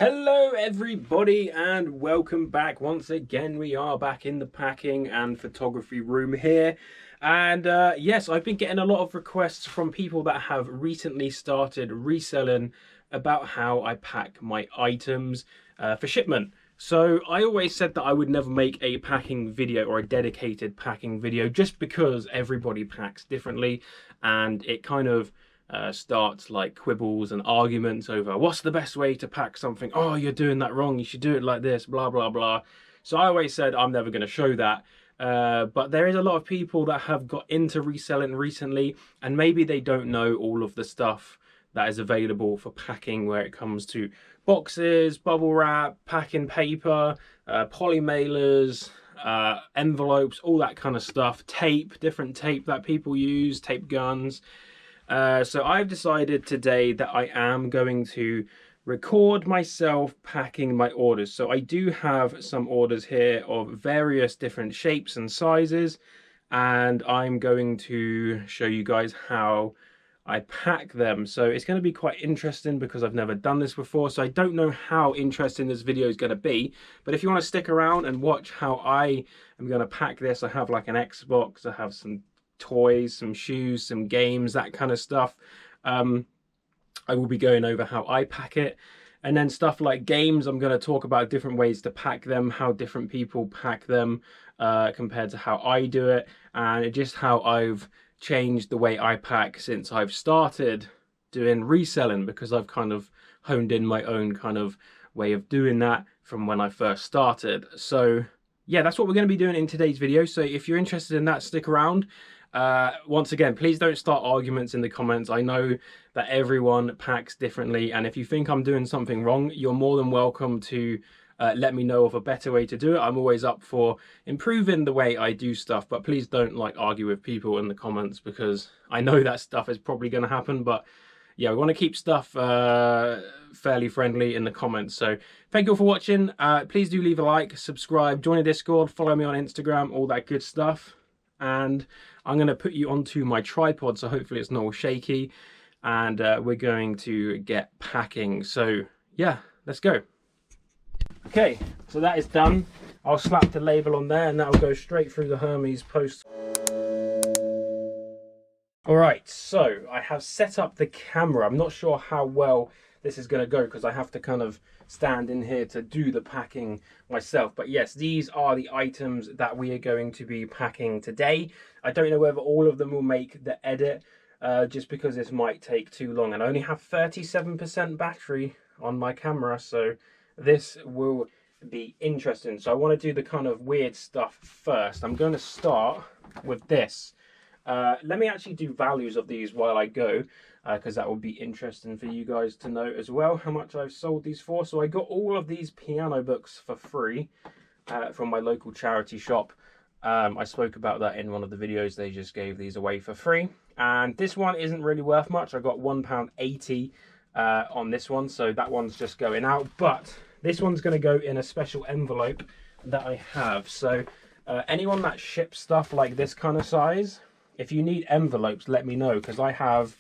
Hello everybody and welcome back. Once again we are back in the packing and photography room here, and yes, I've been getting a lot of requests from people that have recently started reselling about how I pack my items for shipment. So I always said that I would never make a packing video or a dedicated packing video just because everybody packs differently, and it kind of starts like quibbles and arguments over what's the best way to pack something. Oh, you're doing that wrong, you should do it like this, blah blah blah. So I always said I'm never going to show that, but there is a lot of people that have got into reselling recently, and maybe they don't know all of the stuff that is available for packing, where it comes to boxes, bubble wrap, packing paper, poly mailers, envelopes, all that kind of stuff, tape, different tape that people use, tape guns. So I've decided today that I am going to record myself packing my orders. So I do have some orders here of various different shapes and sizes, and I'm going to show you guys how I pack them. So it's going to be quite interesting because I've never done this before, so I don't know how interesting this video is going to be, but if you want to stick around and watch how I am going to pack this, I have like an Xbox, I have some toys, some shoes, some games, that kind of stuff. I will be going over how I pack it, and then stuff like games, I'm going to talk about different ways to pack them, how different people pack them compared to how I do it, and just how I've changed the way I pack since I've started doing reselling, because I've kind of honed in my own kind of way of doing that from when I first started. So yeah, that's what we're going to be doing in today's video. So if you're interested in that, stick around. Once again, please don't start arguments in the comments. I know that everyone packs differently, and if you think I'm doing something wrong, you're more than welcome to let me know of a better way to do it. I'm always up for improving the way I do stuff, but please don't like argue with people in the comments, because I know that stuff is probably going to happen. But yeah, we want to keep stuff fairly friendly in the comments. So thank you all for watching. Please do leave a like, subscribe, join a Discord, follow me on Instagram, all that good stuff. And I'm going to put you onto my tripod, so hopefully it's not all shaky, and we're going to get packing. So yeah, let's go. Okay, so that is done. I'll slap the label on there and that'll go straight through the Hermes post. Alright, so I have set up the camera. I'm not sure how well this is going to go because I have to kind of stand in here to do the packing myself. But yes, these are the items that we are going to be packing today. I don't know whether all of them will make the edit, just because this might take too long. And I only have 37% battery on my camera, so this will be interesting. So I want to do the kind of weird stuff first. I'm going to start with this. Let me actually do values of these while I go, because that will be interesting for you guys to know as well how much I've sold these for. So I got all of these piano books for free from my local charity shop. I spoke about that in one of the videos. They just gave these away for free, and this one isn't really worth much. I got £1.80 on this one, so that one's just going out, but this one's going to go in a special envelope that I have. So anyone that ships stuff like this kind of size, if you need envelopes, let me know, because I have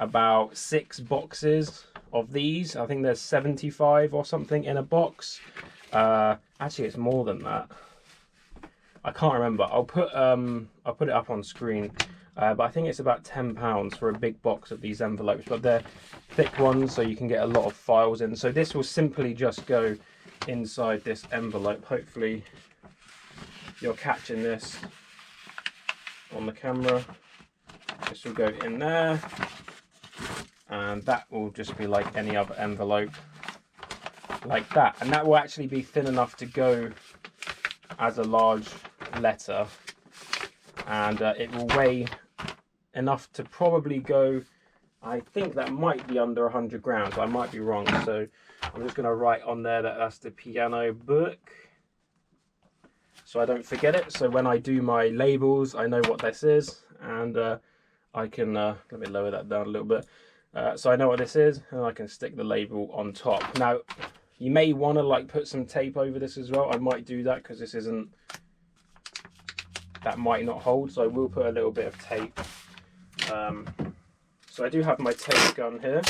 about 6 boxes of these. I think there's 75 or something in a box. Actually, it's more than that. I can't remember. I'll put it up on screen. But I think it's about £10 for a big box of these envelopes. But they're thick ones, so you can get a lot of files in. So this will simply just go inside this envelope. Hopefully you're catching this on the camera. This will go in there, and that will just be like any other envelope, like that. And that will actually be thin enough to go as a large letter, and it will weigh enough to probably go, I think that might be under 100 grams. I might be wrong, so I'm just going to write on there that that's the piano book, so I don't forget it. So when I do my labels, I know what this is, and I can let me lower that down a little bit, so I know what this is, and I can stick the label on top. Now you may want to like put some tape over this as well. I might do that because this isn't, that might not hold, so I will put a little bit of tape. So I do have my tape gun here.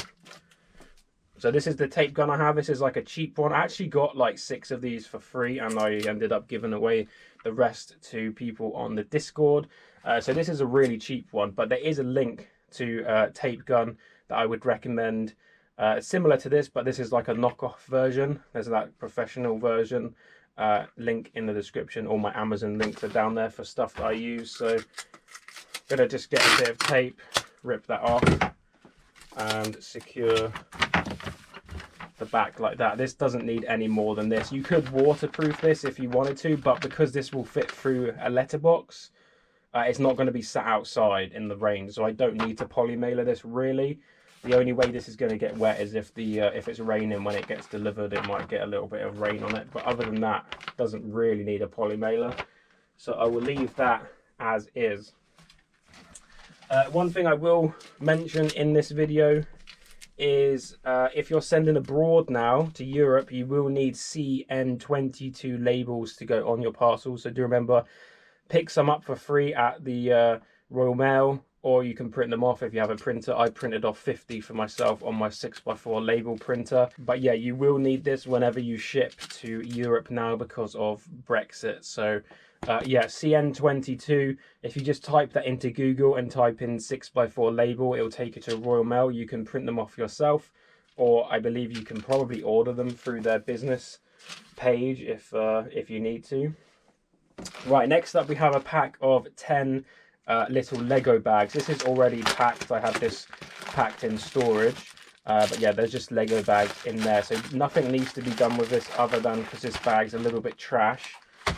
So this is the tape gun I have. This is like a cheap one. I actually got like 6 of these for free, and I ended up giving away the rest to people on the Discord. So this is a really cheap one, but there is a link to a tape gun that I would recommend. Similar to this, but this is like a knockoff version. There's that professional version. Link in the description. All my Amazon links are down there for stuff that I use. So I'm gonna just get a bit of tape, rip that off, and secure the back like that. This doesn't need any more than this. You could waterproof this if you wanted to, but because this will fit through a letterbox, it's not going to be sat outside in the rain, so I don't need to polymailer this really. The only way this is going to get wet is if it's raining when it gets delivered. It might get a little bit of rain on it, but other than that, it doesn't really need a polymailer. So I will leave that as is. One thing I will mention in this video is if you're sending abroad now to Europe, you will need CN22 labels to go on your parcels. So do remember, pick some up for free at the Royal Mail, or you can print them off if you have a printer. I printed off 50 for myself on my 6x4 label printer. But yeah, you will need this whenever you ship to Europe now because of Brexit. So yeah, CN22, if you just type that into Google and type in 6x4 label, it will take you to Royal Mail. You can print them off yourself, or I believe you can probably order them through their business page if you need to. Right, next up we have a pack of 10 little Lego bags. This is already packed. I have this packed in storage. But yeah, there's just Lego bags in there. So nothing needs to be done with this other than because this bag's a little bit trash.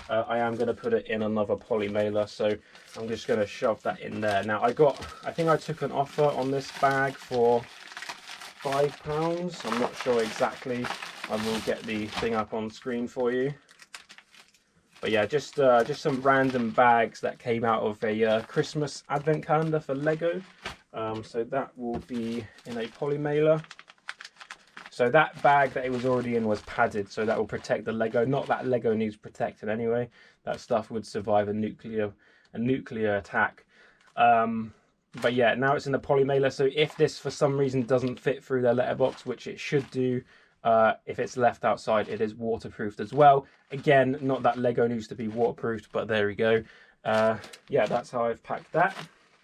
I am going to put it in another poly mailer, so I'm just going to shove that in there. Now I think I took an offer on this bag for £5. I'm not sure exactly. I will get the thing up on screen for you. But yeah, just some random bags that came out of a Christmas advent calendar for Lego. So that will be in a poly mailer. So that bag that it was already in was padded, so that will protect the Lego. Not that Lego needs protected anyway. That stuff would survive a nuclear attack. But yeah, now it's in the poly mailer. So if this for some reason doesn't fit through their letterbox, which it should do, if it's left outside, it is waterproofed as well. Again, not that Lego needs to be waterproofed, but there we go. Yeah, that's how I've packed that.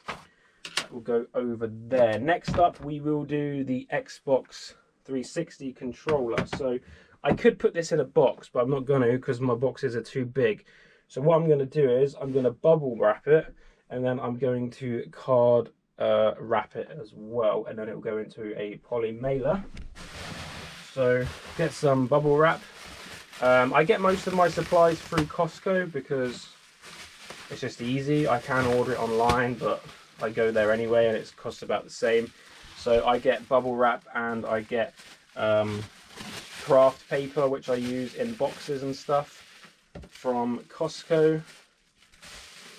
That will go over there. Next up, we will do the Xbox 360 controller. So I could put this in a box, but I'm not going to because my boxes are too big. So what I'm going to do is I'm going to bubble wrap it, and then I'm going to card wrap it as well, and then it will go into a poly mailer. So get some bubble wrap. I get most of my supplies through Costco because it's just easy. I can order it online, but I go there anyway and it costs about the same. So I get bubble wrap and I get craft paper, which I use in boxes and stuff from Costco.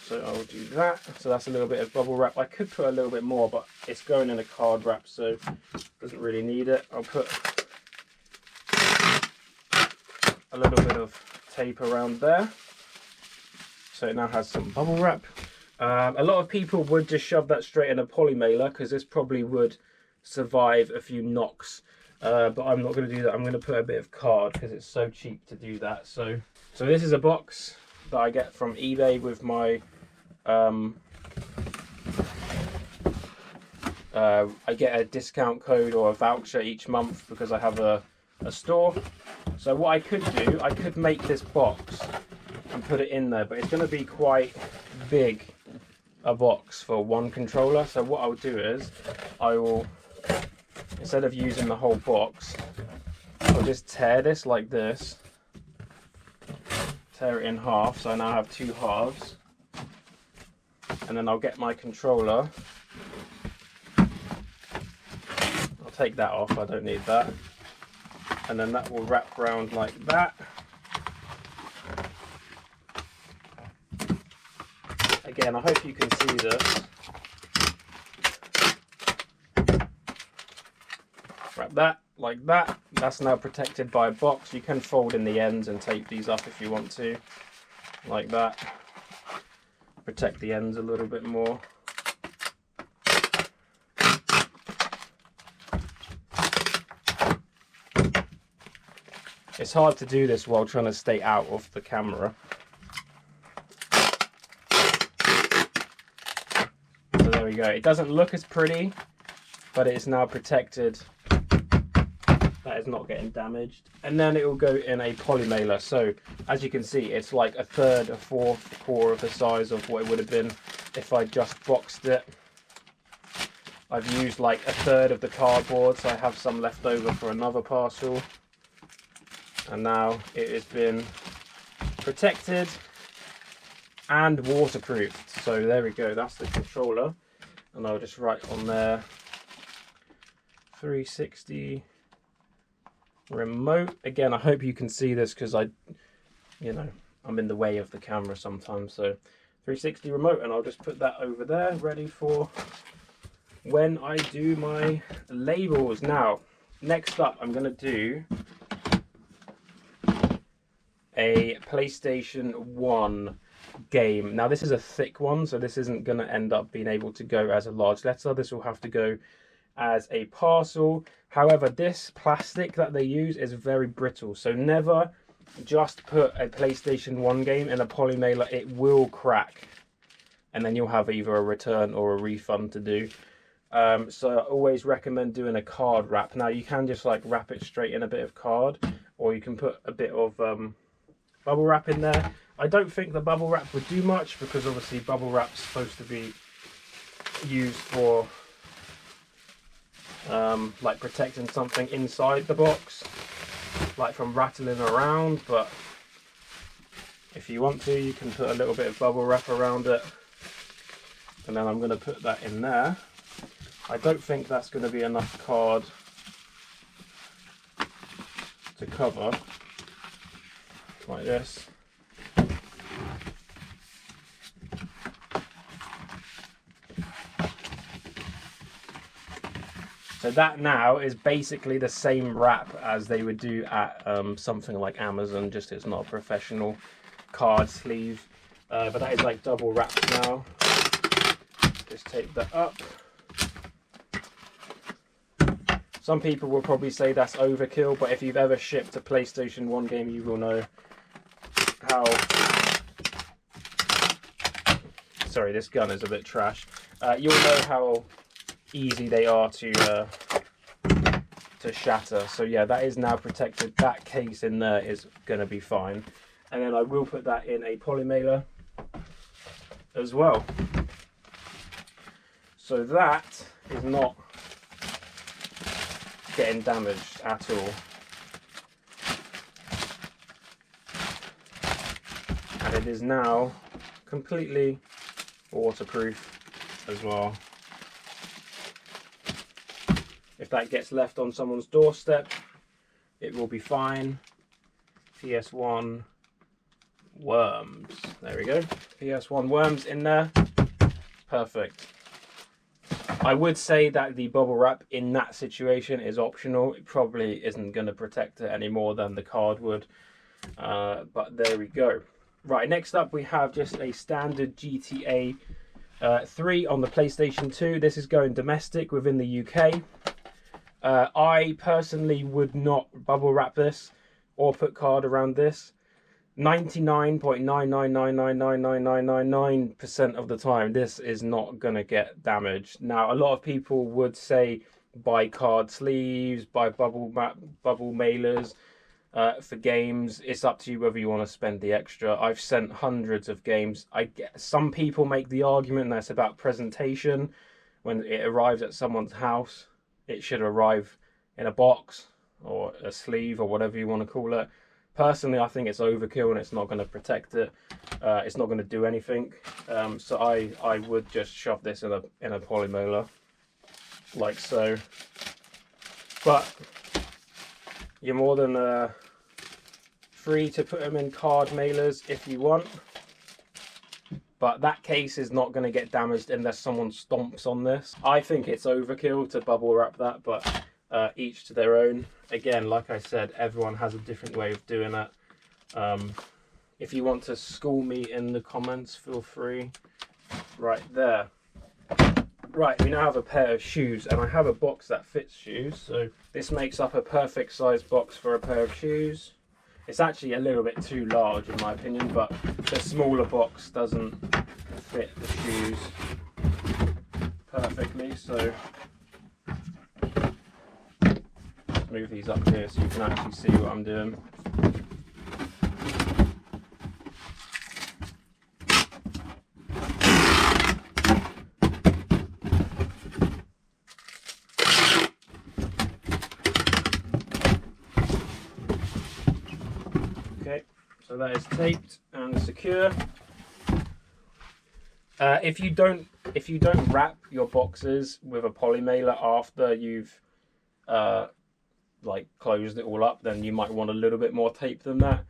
So I'll do that. So that's a little bit of bubble wrap. I could put a little bit more, but it's going in a card wrap, so doesn't really need it. I'll put a little bit of tape around there. So it now has some bubble wrap. A lot of people would just shove that straight in a poly mailer because this probably would survive a few knocks, but I'm not going to do that. I'm going to put a bit of card because it's so cheap to do that. So this is a box that I get from eBay with my I get a discount code or a voucher each month because I have a store. So what I could do, I could make this box and put it in there, but it's going to be quite big a box for one controller. So what I'll do is I will, instead of using the whole box, I'll just tear this like this, tear it in half, so I now have two halves, and then I'll get my controller. I'll take that off, I don't need that, and then that will wrap around like that. Again, I hope you can see this. Wrap that like that. That's now protected by a box. You can fold in the ends and tape these up if you want to, like that. Protect the ends a little bit more. It's hard to do this while trying to stay out of the camera. So there we go. It doesn't look as pretty, but it is now protected. That is not getting damaged. And then it will go in a poly mailer. So as you can see, it's like a third, a fourth, quarter of the size of what it would have been if I just boxed it. I've used like a third of the cardboard, so I have some left over for another parcel. And now it has been protected and waterproofed. So there we go, that's the controller. And I'll just write on there 360 remote. Again, I hope you can see this because I'm in the way of the camera sometimes. So 360 remote, and I'll just put that over there ready for when I do my labels. Now, next up, I'm going to do a PlayStation 1 game. Now this is a thick one, so this isn't going to end up being able to go as a large letter. This will have to go as a parcel. However, this plastic that they use is very brittle, so never just put a PlayStation 1 game in a poly mailer. It will crack, and then you'll have either a return or a refund to do. So I always recommend doing a card wrap. Now you can just like wrap it straight in a bit of card, or you can put a bit of bubble wrap in there. I don't think the bubble wrap would do much because obviously bubble wrap's supposed to be used for like protecting something inside the box, like from rattling around. But if you want to, you can put a little bit of bubble wrap around it, and then I'm going to put that in there. I don't think that's going to be enough card to cover like this. So that now is basically the same wrap as they would do at something like Amazon, just it's not a professional card sleeve. But that is like double wrapped now. Just tape that up. Some people will probably say that's overkill, but if you've ever shipped a PlayStation 1 game, you will know how... Sorry, this gun is a bit trash. You'll know how easy they are to shatter. So yeah, that is now protected. That case in there is going to be fine. And then I will put that in a poly mailer as well. So that is not getting damaged at all. And it is now completely waterproof as well. If that gets left on someone's doorstep, it will be fine. PS1 worms. There we go. PS1 worms in there. Perfect. I would say that the bubble wrap in that situation is optional. It probably isn't going to protect it any more than the card would. But there we go. Right, next up we have just a standard GTA 3 on the PlayStation 2. This is going domestic within the UK. I personally would not bubble wrap this or put card around this. 99.9999999% of the time this is not going to get damaged. Now a lot of people would say buy card sleeves, buy bubble mailers for games. It's up to you whether you want to spend the extra. I've sent hundreds of games. Some people make the argument that's about presentation. When it arrives at someone's house, it should arrive in a box or a sleeve or whatever you want to call it. Personally, I think it's overkill and it's not going to protect it. It's not going to do anything. So I would just shove this in a poly mailer, like so. But you're more than free to put them in card mailers if you want. But that case is not going to get damaged unless someone stomps on this. I think it's overkill to bubble wrap that, but each to their own. Again, like I said, everyone has a different way of doing it. If you want to school me in the comments, feel free. Right there. Right, we now have a pair of shoes, and I have a box that fits shoes, so this makes up a perfect size box for a pair of shoes. It's actually a little bit too large in my opinion, but the smaller box doesn't fit the shoes perfectly, so move these up here so you can actually see what I'm doing. Okay, so that is taped and secure. If you don't wrap your boxes with a poly mailer after you've like closed it all up, then you might want a little bit more tape than that.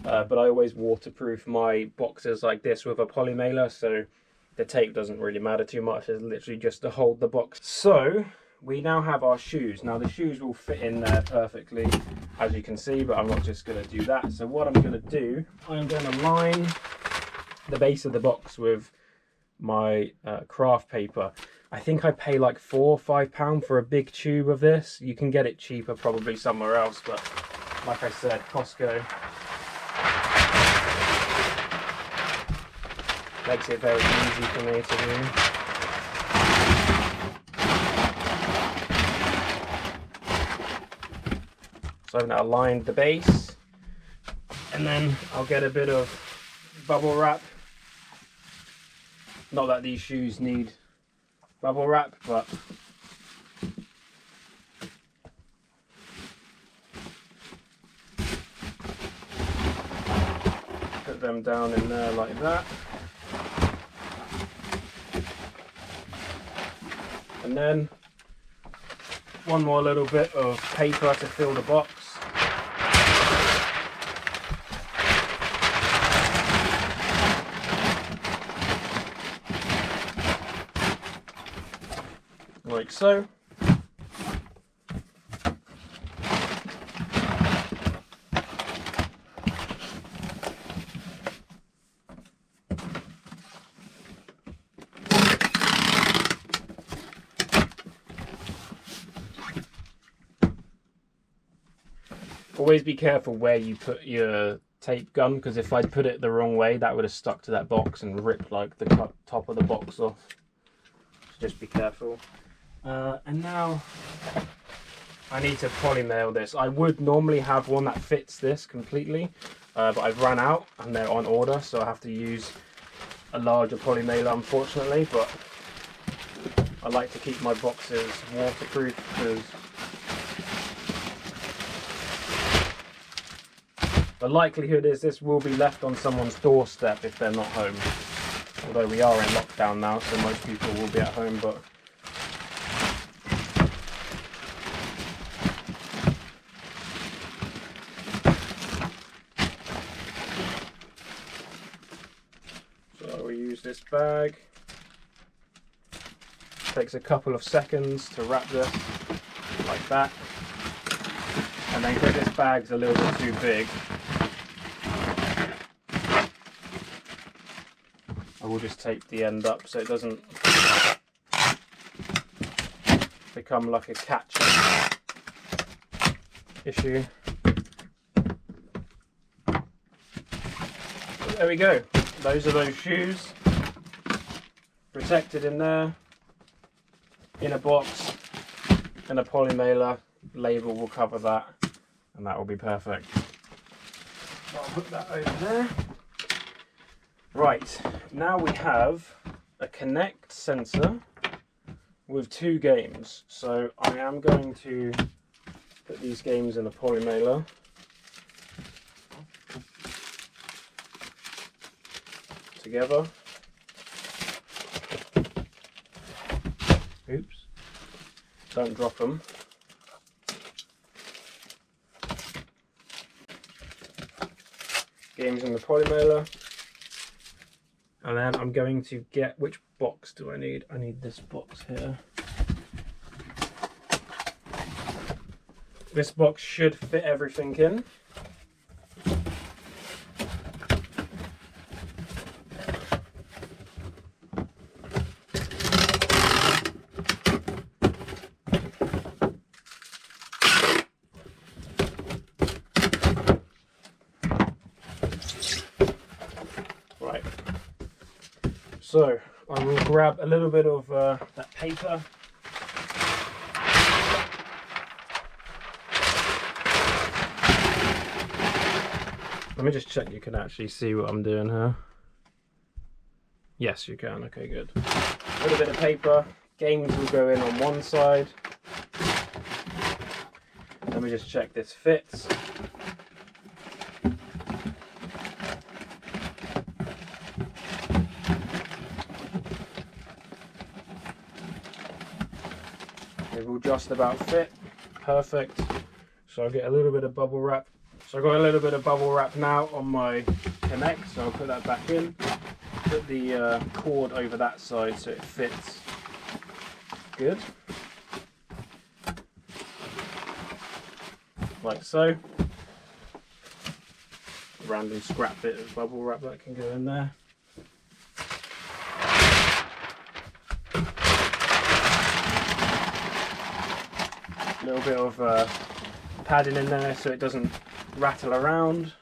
But I always waterproof my boxes like this with a poly mailer, so the tape doesn't really matter too much. It's literally just to hold the box. So we now have our shoes. Now the shoes will fit in there perfectly, as you can see, but I'm not just going to do that. So what I'm going to do, I'm going to line the base of the box with my craft paper. I think I pay like £4 or £5 for a big tube of this. You can get it cheaper probably somewhere else, but like I said, Costco makes it very easy for me to do. So I've now lined the base, and then I'll get a bit of bubble wrap. Not that these shoes need bubble wrap, but put them down in there like that. And then one more little bit of paper to fill the box. Like so. Always be careful where you put your tape gun, because if I'd put it the wrong way, that would have stuck to that box and ripped like the top of the box off. So just be careful. And now I need to poly mail this. I would normally have one that fits this completely, but I've run out and they're on order, so I have to use a larger poly mailer unfortunately. But I like to keep my boxes waterproof because the likelihood is this will be left on someone's doorstep if they're not home. Although we are in lockdown now, so most people will be at home, but so we use this bag. Takes a couple of seconds to wrap this like that. And then because this bag's a little bit too big, I will just tape the end up so it doesn't become like a catch issue. So there we go. Those are those shoes. Protected in there, in a box, and a poly mailer label will cover that, and that will be perfect. So I'll put that over there. Right, now we have a Connect sensor with 2 games. So I am going to put these games in a poly mailer. Together. Oops. Don't drop them. Games in the poly mailer. And then I'm going to get, which box do I need? I need this box here. This box should fit everything in. So I will grab a little bit of that paper. Let me just check you can actually see what I'm doing here. Yes, you can. Okay, good. A little bit of paper. Games will go in on one side. Let me just check this fits. It will just about fit. Perfect. So I'll get a little bit of bubble wrap. So I've got a little bit of bubble wrap now on my Connect, so I'll put that back in. Put the cord over that side so it fits good. Like so. A random scrap bit of bubble wrap that can go in there. A little bit of padding in there so it doesn't rattle around.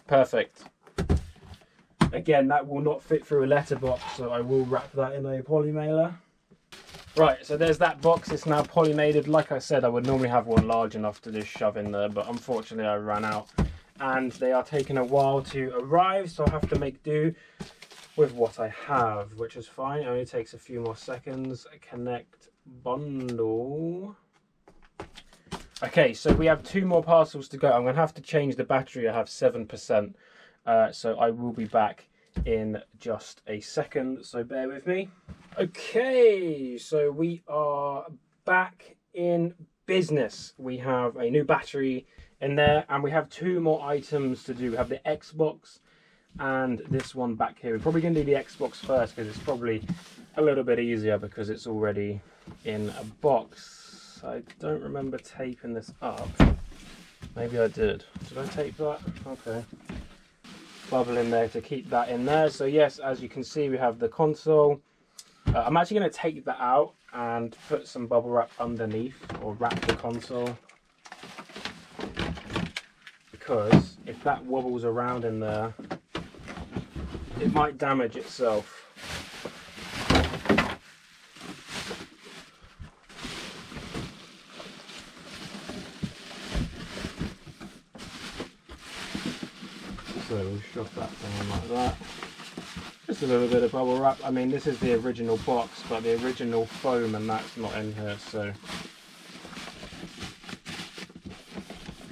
Perfect. Again, that will not fit through a letterbox, so I will wrap that in a poly mailer. Right, so there's that box. It's now poly mailed. Like I said, I would normally have one large enough to just shove in there, but unfortunately I ran out. And they are taking a while to arrive, so I'll have to make do with what I have, which is fine. It only takes a few more seconds. Connect bundle. Okay, so we have 2 more parcels to go. I'm going to have to change the battery. I have 7%, so I will be back in just a second, so bear with me. Okay, so we are back in business. We have a new battery in there, and we have 2 more items to do. We have the Xbox and this one back here. We're probably going to do the Xbox first because it's probably a little bit easier because it's already in a box. I don't remember taping this up. Maybe I did. Did I tape that? Okay. Bubble in there to keep that in there. So yes, as you can see, we have the console. I'm actually going to take that out and put some bubble wrap underneath, or wrap the console, because if that wobbles around in there, it might damage itself. So we'll shove that down like that. Just a little bit of bubble wrap. I mean, this is the original box, but the original foam and that's not in here, so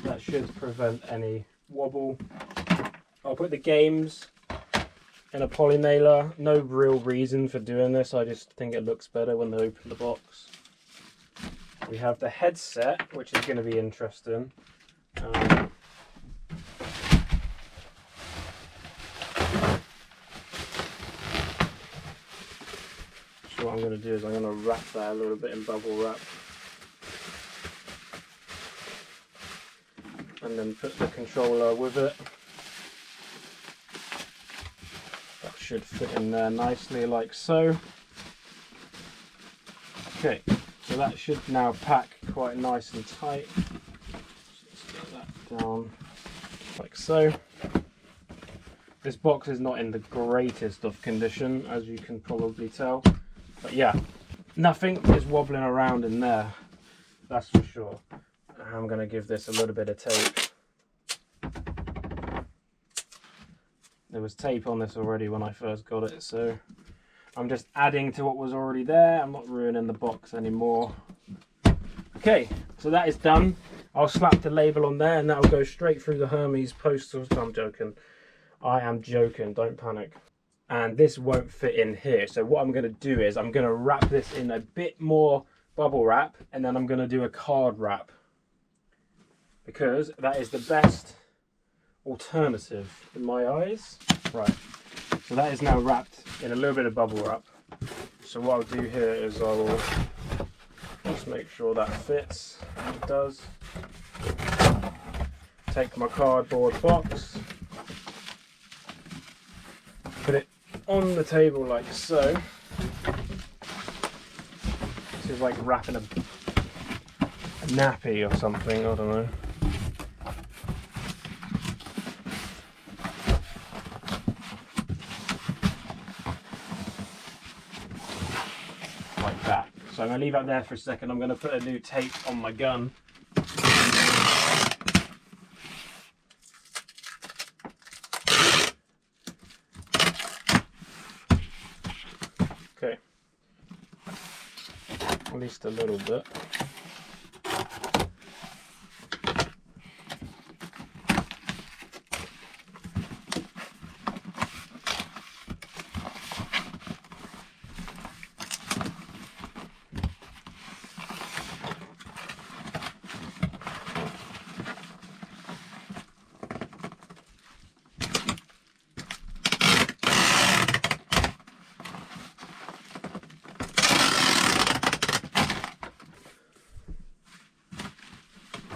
that should prevent any wobble. I'll put the games in a poly mailer. No real reason for doing this, I just think it looks better when they open the box. We have the headset, which is going to be interesting. So what I'm going to do is I'm going to wrap that a little bit in bubble wrap, and then put the controller with it. That should fit in there nicely like so. Okay, so that should now pack quite nice and tight. Let's get that down like so. This box is not in the greatest of condition, as you can probably tell. But yeah, nothing is wobbling around in there, that's for sure. I'm going to give this a little bit of tape. There was tape on this already when I first got it, so I'm just adding to what was already there. I'm not ruining the box anymore. Okay, so that is done. I'll slap the label on there and that'll go straight through the Hermes postal. I'm joking. I am joking, don't panic. And this won't fit in here. So what I'm going to do is I'm going to wrap this in a bit more bubble wrap, and then I'm going to do a card wrap, because that is the best alternative in my eyes. Right, so that is now wrapped in a little bit of bubble wrap. So what I'll do here is I will just make sure that fits. It does. Take my cardboard box, put it on the table like so, feels like wrapping a nappy or something, I don't know. Like that. So I'm going to leave that there for a second. I'm going to put a new tape on my gun. Okay. At least a little bit.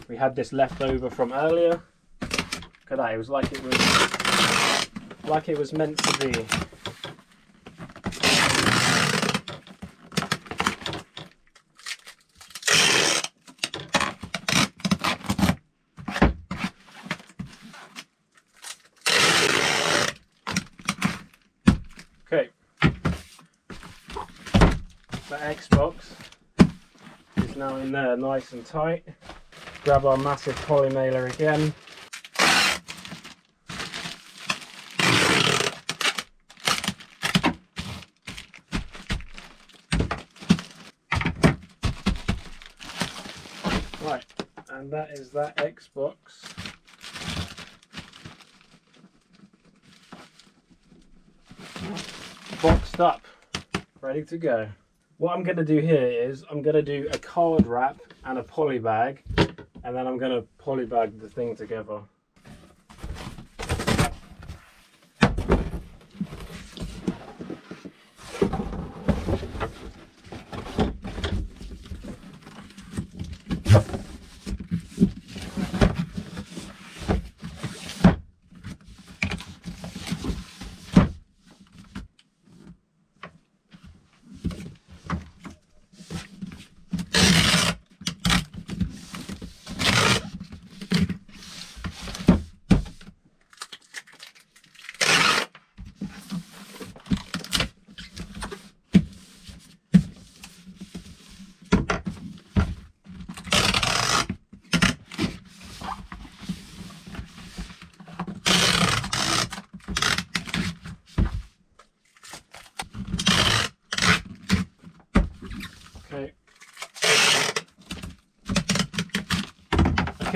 We had this left over from earlier. Look at that, it was like it was meant to be. Okay. The Xbox is now in there nice and tight. Grab our massive poly mailer again. Right, and that is that Xbox. Boxed up, ready to go. What I'm going to do here is I'm going to do a card wrap and a poly bag. And then I'm going to polybag the thing together.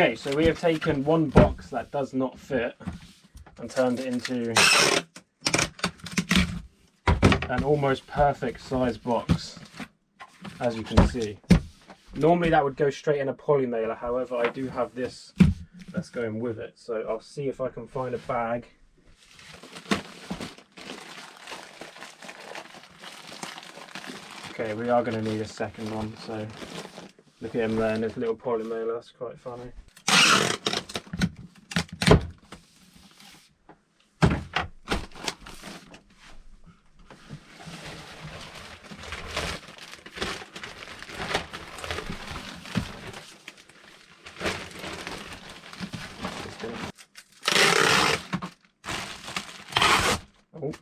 Okay, so we have taken one box that does not fit and turned it into an almost perfect size box, as you can see. Normally that would go straight in a poly mailer, however I do have this that's going with it, so I'll see if I can find a bag. Okay, we are going to need a second one, so look at him there in his little poly mailer, that's quite funny. Oh,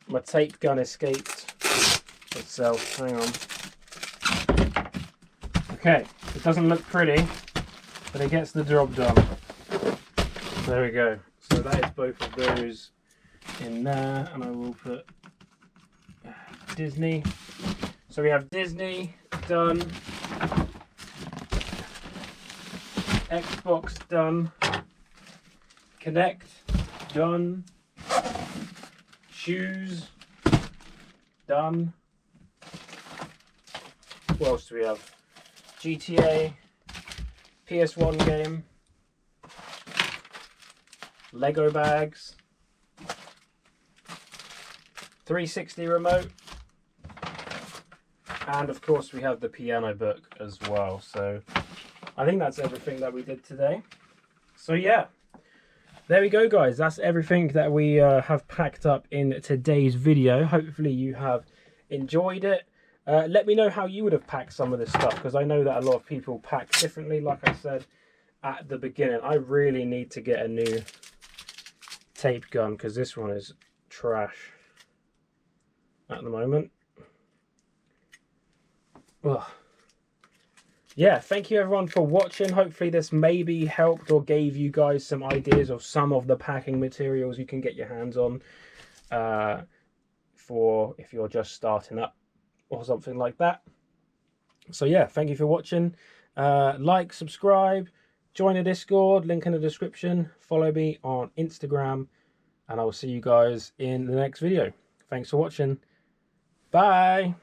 my tape gun escaped itself, hang on. Okay, it doesn't look pretty, but it gets the job done. There we go. So that is both of those in there, and I will put Disney. So we have Disney done, Xbox done, Connect done, shoes done. What else do we have? GTA, PS1 game, Lego bags, 360 remote, and of course we have the piano book as well. So I think that's everything that we did today. So yeah, there we go guys, that's everything that we have packed up in today's video. Hopefully you have enjoyed it. Let me know how you would have packed some of this stuff, because I know that a lot of people pack differently. Like I said at the beginning, I really need to get a new tape gun because this one is trash at the moment. Ugh. Yeah, thank you everyone for watching. Hopefully this maybe helped or gave you guys some ideas of some of the packing materials you can get your hands on for if you're just starting up or something like that. So yeah, thank you for watching. Like, subscribe, join the Discord, link in the description, follow me on Instagram, and I will see you guys in the next video. Thanks for watching. Bye.